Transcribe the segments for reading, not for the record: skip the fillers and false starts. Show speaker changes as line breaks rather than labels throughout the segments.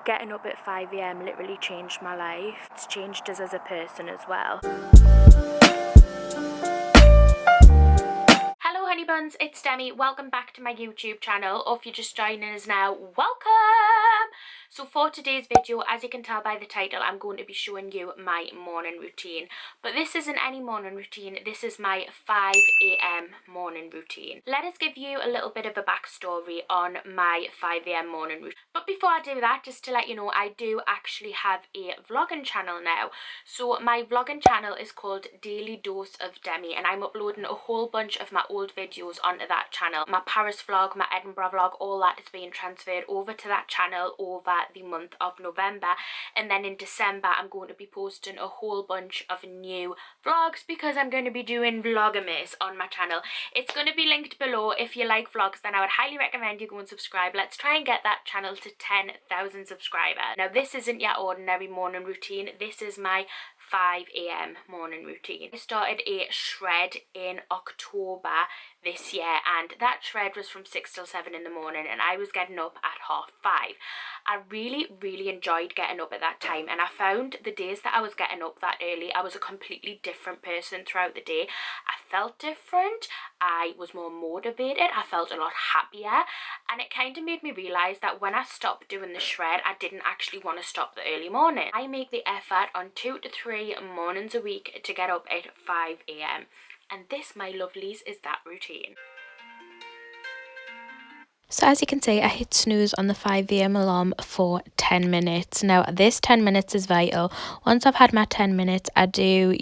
Getting up at 5 a.m. literally changed my life. It's changed us as a person as well. Hello honey buns, it's Demi. Welcome back to my YouTube channel, or if you're just joining us now, welcome! So for today's video, as you can tell by the title, I'm going to be showing you my morning routine. But this isn't any morning routine, this is my 5 a.m. morning routine. Let us give you a little bit of a backstory on my 5 a.m. morning routine. But before I do that, just to let you know, I do actually have a vlogging channel now. So my vlogging channel is called Daily Dose of Demi, and I'm uploading a whole bunch of my old videos onto that channel. My Paris vlog, my Edinburgh vlog, all that is being transferred over to that channel over the month of November, and then in December I'm going to be posting a whole bunch of new vlogs because I'm going to be doing Vlogmas on my channel. It's going to be linked below. If you like vlogs, then I would highly recommend you go and subscribe. Let's try and get that channel to 10,000 subscribers. Now this isn't your ordinary morning routine, this is my 5 a.m. morning routine. I started a shred in October this year, and that shred was from 6 till 7 in the morning, and I was getting up at 5:30. I really enjoyed getting up at that time, and I found the days that I was getting up that early, I was a completely different person throughout the day. I felt different, I was more motivated, I felt a lot happier, and it kind of made me realise that when I stopped doing the shred, I didn't actually want to stop the early morning. I make the effort on 2 to 3 mornings a week to get up at 5 a.m. and this, my lovelies, is that routine.
So as you can see, I hit snooze on the 5 a.m. alarm for 10 minutes. Now, this 10 minutes is vital. Once I've had my 10 minutes, I do,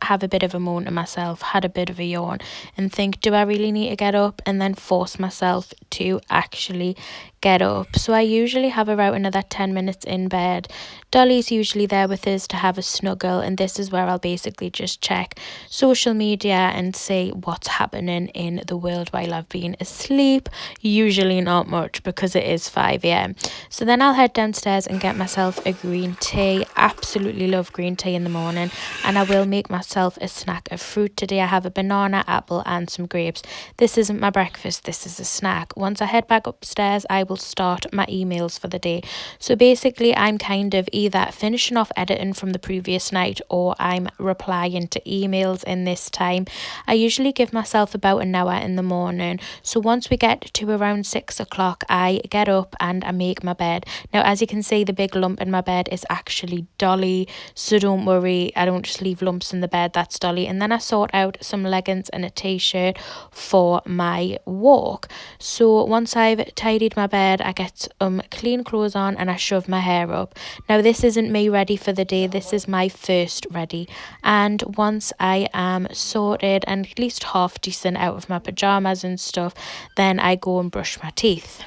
have a bit of a moan to myself, had a bit of a yawn, and think, do I really need to get up? And then force myself to actually get up. So I usually have about another 10 minutes in bed. Dolly's usually there with us to have a snuggle, and this is where I'll basically just check social media and see what's happening in the world while I've been asleep. Usually not much because it is 5 a.m. So then I'll head downstairs and get myself a green tea. Absolutely love green tea in the morning, and I will make myself a snack of fruit. Today I have a banana, apple and some grapes. This isn't my breakfast, this is a snack. Once I head back upstairs, I will start my emails for the day. So basically I'm kind of either finishing off editing from the previous night, or I'm replying to emails in this time. I usually give myself about an hour in the morning. So once we get to around 6 o'clock, I get up and I make my bed. Now as you can see, the big lump in my bed is actually Dolly, so don't worry, I don't just leave lumps in the bed, that's Dolly. And then I sort out some leggings and a t-shirt for my walk. So once I've tidied my bed, I get clean clothes on and I shove my hair up. Now this isn't me ready for the day, this is my first ready. And once I am sorted and at least half decent out of my pajamas and stuff, then I go and brush my teeth.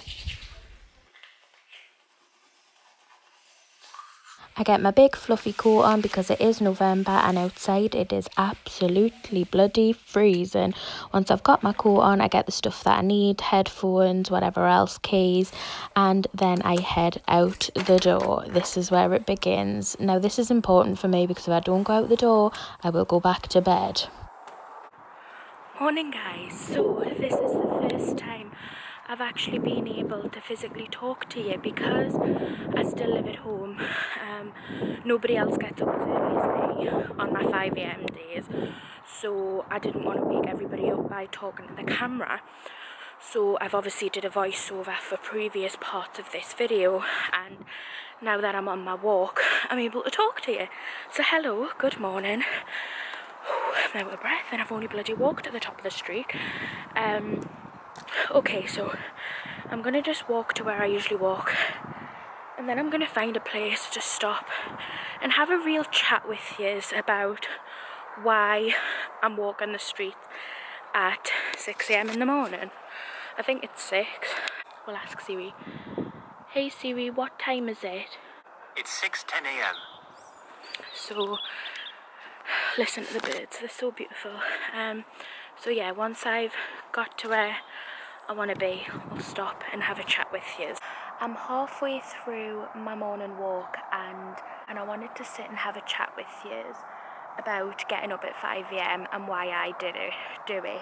I get my big fluffy coat on because it is November and outside it is absolutely bloody freezing. Once I've got my coat on, I get the stuff that I need, headphones, whatever else, keys, and then I head out the door. This is where it begins. Now this is important for me because if I don't go out the door, I will go back to bed.
Morning guys, so this is the first time I've actually been able to physically talk to you because I still live at home. Nobody else gets up as early as me on my 5 a.m. days, so I didn't want to wake everybody up by talking to the camera. So I've obviously did a voiceover for previous parts of this video, and now that I'm on my walk, I'm able to talk to you. So hello, good morning. I'm out of breath and I've only bloody walked at the top of the street. Okay, so I'm gonna just walk to where I usually walk, and then I'm gonna find a place to stop and have a real chat with yous about why I'm walking the street at 6 a.m. in the morning. I think it's 6. We'll ask Siri. Hey Siri, what time is it?
It's 6:10 a.m.
So listen to the birds, they're so beautiful. So yeah, once I've got to where I want to be, I'll stop and have a chat with you. I'm halfway through my morning walk and I wanted to sit and have a chat with you about getting up at 5 a.m. and why I do it.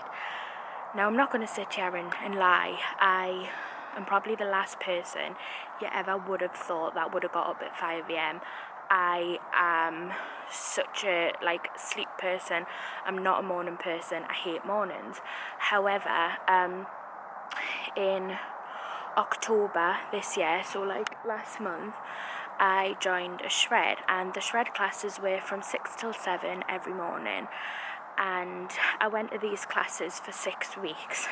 Now I'm not going to sit here and lie. I
I'm probably the last person you ever would have thought that would have got up at 5 a.m. I am such a sleep person. I'm not a morning person. I hate mornings. However, in October this year, so last month, I joined a shred, and the shred classes were from 6 till 7 every morning, and I went to these classes for 6 weeks.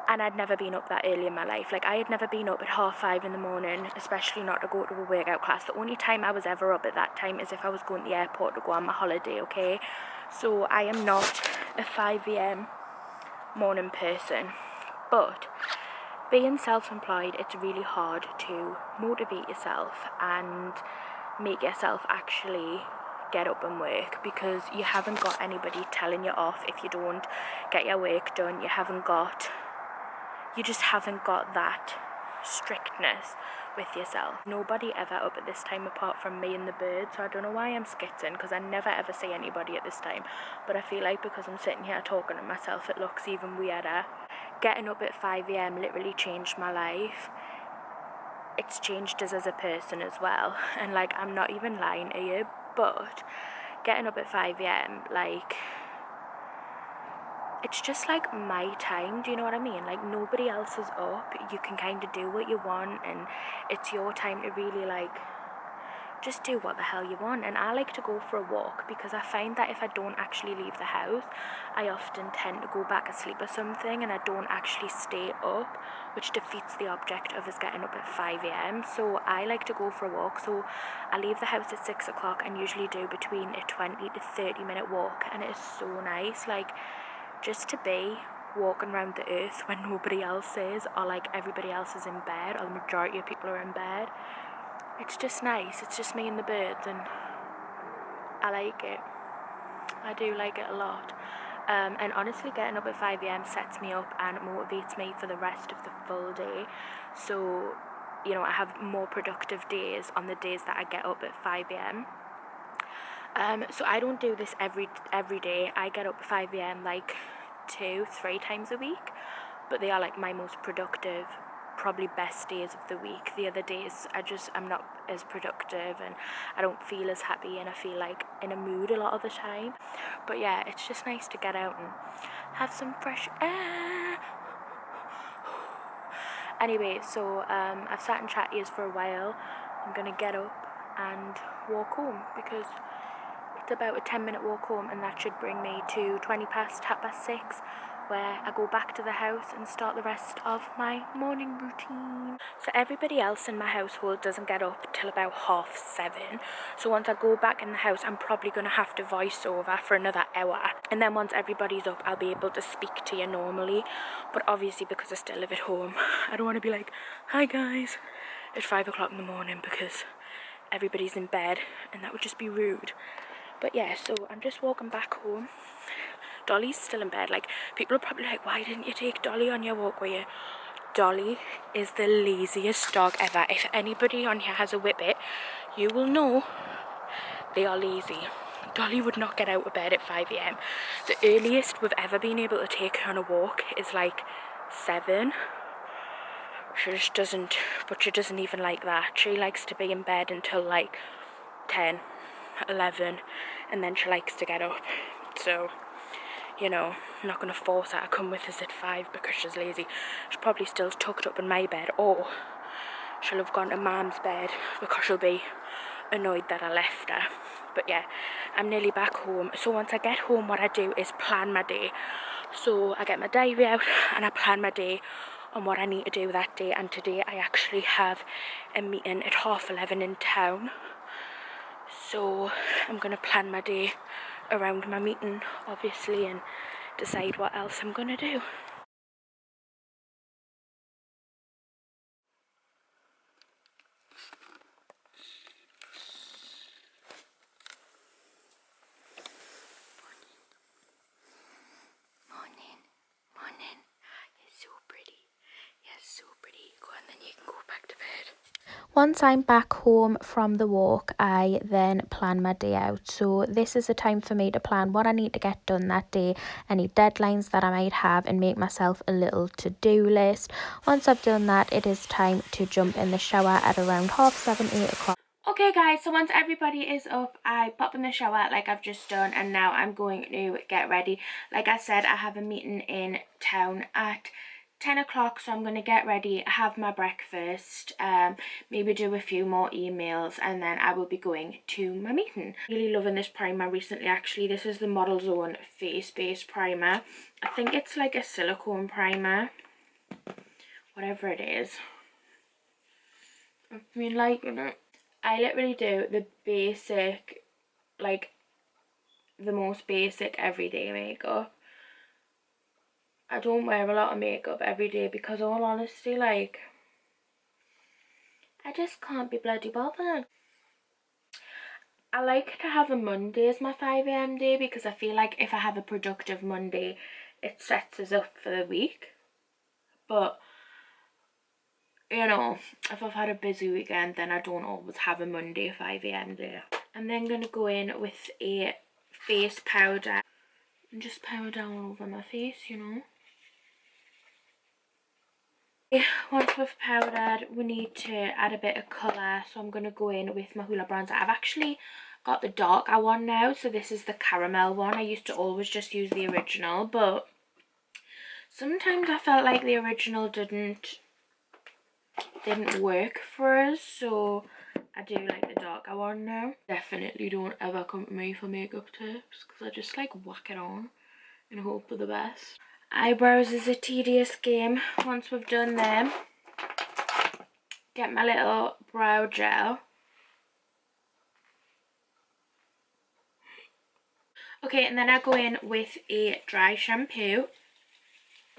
And I'd never been up that early in my life. I had never been up at 5:30 in the morning, especially not to go to a workout class. The only time I was ever up at that time is if I was going to the airport to go on my holiday, okay? So I am not a 5 a.m. morning person. But being self-employed, it's really hard to motivate yourself and make yourself actually get up and work, because you haven't got anybody telling you off if you don't get your work done. You just haven't got that strictness with yourself. Nobody ever up at this time apart from me and the birds, so I don't know why I'm skitzing, because I never ever see anybody at this time, but I feel like because I'm sitting here talking to myself it looks even weirder. Getting up at 5 a.m. literally changed my life. It's changed us as a person as well, and I'm not even lying to you, but getting up at 5 a.m. it's just my time, do you know what I mean? Nobody else is up, you can kind of do what you want, and it's your time to really just do what the hell you want. And I like to go for a walk, because I find that if I don't actually leave the house, I often tend to go back asleep or something, and I don't actually stay up, which defeats the object of us getting up at 5 a.m. So I like to go for a walk. So I leave the house at 6 o'clock and usually do between a 20 to 30 minute walk, and it is so nice, just to be walking around the earth when nobody else is, or everybody else is in bed, or the majority of people are in bed. It's just nice. It's just me and the birds, and I like it. I do like it a lot. And honestly, getting up at 5 a.m. sets me up and motivates me for the rest of the full day. So, I have more productive days on the days that I get up at 5 a.m. So I don't do this every day. I get up at 5 a.m. 2-3 times a week, but they are my most productive, probably best days of the week. The other days I'm not as productive, and I don't feel as happy, and I feel in a mood a lot of the time. But yeah, it's just nice to get out and have some fresh air. Anyway, so I've sat and chatted for a while. I'm gonna get up and walk home, because it's about a 10-minute walk home, and that should bring me to 6:20, where I go back to the house and start the rest of my morning routine. So everybody else in my household doesn't get up till about 7:30. So once I go back in the house, I'm probably going to have to voice over for another hour. And then once everybody's up, I'll be able to speak to you normally. But obviously, because I still live at home, I don't want to be hi guys, at 5 o'clock in the morning, because everybody's in bed, and that would just be rude. But yeah, so I'm just walking back home. Dolly's still in bed. People are probably why didn't you take Dolly on your walk with you? Dolly is the laziest dog ever. If anybody on here has a whippet, you will know they are lazy. Dolly would not get out of bed at 5 a.m. The earliest we've ever been able to take her on a walk is 7. She just doesn't, but she doesn't even like that. She likes to be in bed until 10, 11, and then she likes to get up. So, I'm not going to force her to come with us at 5 because she's lazy. She's probably still tucked up in my bed, or she'll have gone to Mum's bed because she'll be annoyed that I left her. But yeah, I'm nearly back home. So once I get home, what I do is plan my day. So I get my diary out and I plan my day on what I need to do that day. And today I actually have a meeting at 11:30 in town. So I'm going to plan my day around my meeting, obviously, and decide what else I'm going to do. Morning. You're so pretty. You're so pretty. Go on, then you can go back to bed. Once I'm back home from the walk, I then plan my day out. So this is the time for me to plan what I need to get done that day, any deadlines that I might have, and make myself a little to-do list. Once I've done that, it is time to jump in the shower at around 7:30, 8 o'clock.
Okay guys, so once everybody is up, I pop in the shower like I've just done, and now I'm going to get ready. Like I said, I have a meeting in town at 10 o'clock, so I'm going to get ready, have my breakfast, maybe do a few more emails, and then I will be going to my meeting. Really loving this primer recently actually. This is the Model Zone Face Base Primer. I think it's like a silicone primer, whatever it is. I've been liking it. I literally do the basic, like the most basic everyday makeup. I don't wear a lot of makeup every day because, all honesty, like, I just can't be bloody bothered. I like to have a Monday as my 5 a.m. day because I feel like if I have a productive Monday, it sets us up for the week. But, you know, if I've had a busy weekend, then I don't always have a Monday 5 a.m. day. I'm then going to go in with a face powder and just powder all over my face, you know. Once we've powdered, we need to add a bit of colour, so I'm going to go in with my Hoola bronzer. I've actually got the darker one now, so this is the caramel one. I used to always just use the original, but sometimes I felt like the original didn't work for us, so I do like the darker one now. Definitely don't ever come to me for makeup tips because I just like whack it on and hope for the best. Eyebrows is a tedious game. Once we've done them, get my little brow gel. Okay, and then I go in with a dry shampoo.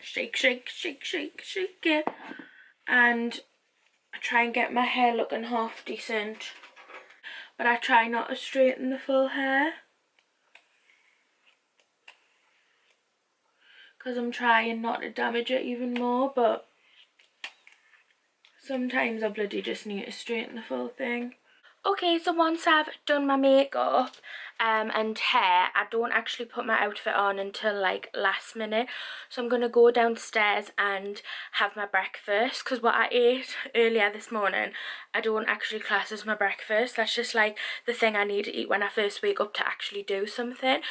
Shake, shake, shake, shake, shake it. And I try and get my hair looking half decent. But I try not to straighten the full hair, because I'm trying not to damage it even more, but sometimes I bloody just need to straighten the full thing. Okay, so once I've done my makeup and hair, I don't actually put my outfit on until like last minute. So I'm going to go downstairs and have my breakfast, because what I ate earlier this morning, I don't actually class as my breakfast. That's just like the thing I need to eat when I first wake up to actually do something.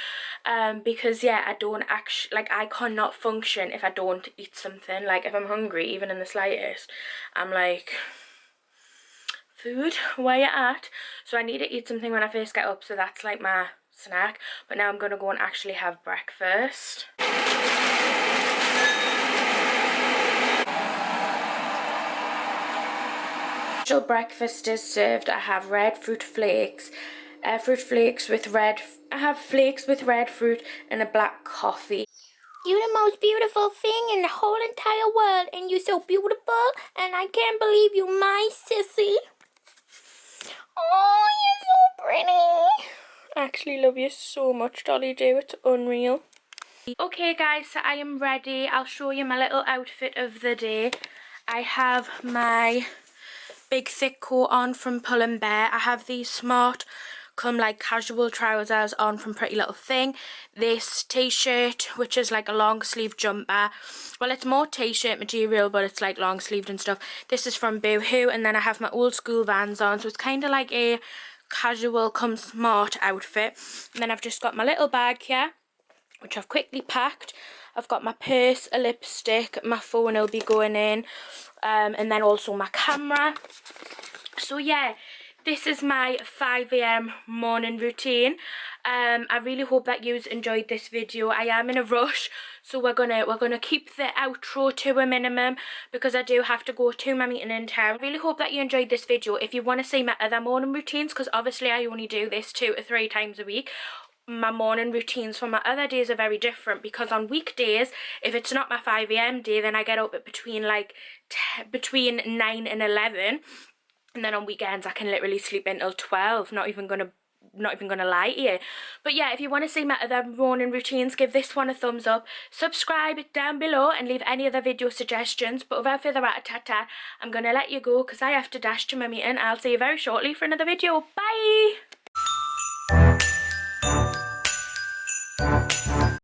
Because yeah, I don't actually, like, I cannot function if I don't eat something. Like if I'm hungry, even in the slightest, I'm like, food, where you at? So I need to eat something when I first get up, so that's like my snack. But now I'm gonna go and actually have breakfast. Actual breakfast is served. I have red fruit flakes, with red, I have flakes with red fruit and a black coffee. You're the most beautiful thing in the whole entire world, and you're so beautiful, and I can't believe you're my sissy. Oh, you're so pretty. I actually love you so much, Dolly Dew. It's unreal. Okay guys, so I am ready. I'll show you my little outfit of the day. I have my big thick coat on from Pull & Bear. I have these smart come like casual trousers on from Pretty Little Thing. This t-shirt, which is like a long sleeve jumper. Well, it's more t-shirt material, but it's like long sleeved and stuff. This is from Boohoo. And then I have my old school Vans on, so it's kind of like a casual come smart outfit. And then I've just got my little bag here, which I've quickly packed. I've got my purse, a lipstick, my phone will be going in, and then also my camera. So yeah, this is my 5 a.m. morning routine. I really hope that you enjoyed this video. I am in a rush, so we're gonna keep the outro to a minimum because I do have to go to my meeting in town. I really hope that you enjoyed this video. If you want to see my other morning routines, because obviously I only do this 2 to 3 times a week, my morning routines for my other days are very different, because on weekdays, if it's not my 5 a.m. day, then I get up at between 9 and 11, and then on weekends I can literally sleep until 12, not even gonna not even gonna lie to you. But yeah, if you want to see my other morning routines, give this one a thumbs up, subscribe down below and leave any other video suggestions. But without further ado, I'm gonna let you go because I have to dash to my meeting. I'll see you very shortly for another video. Bye.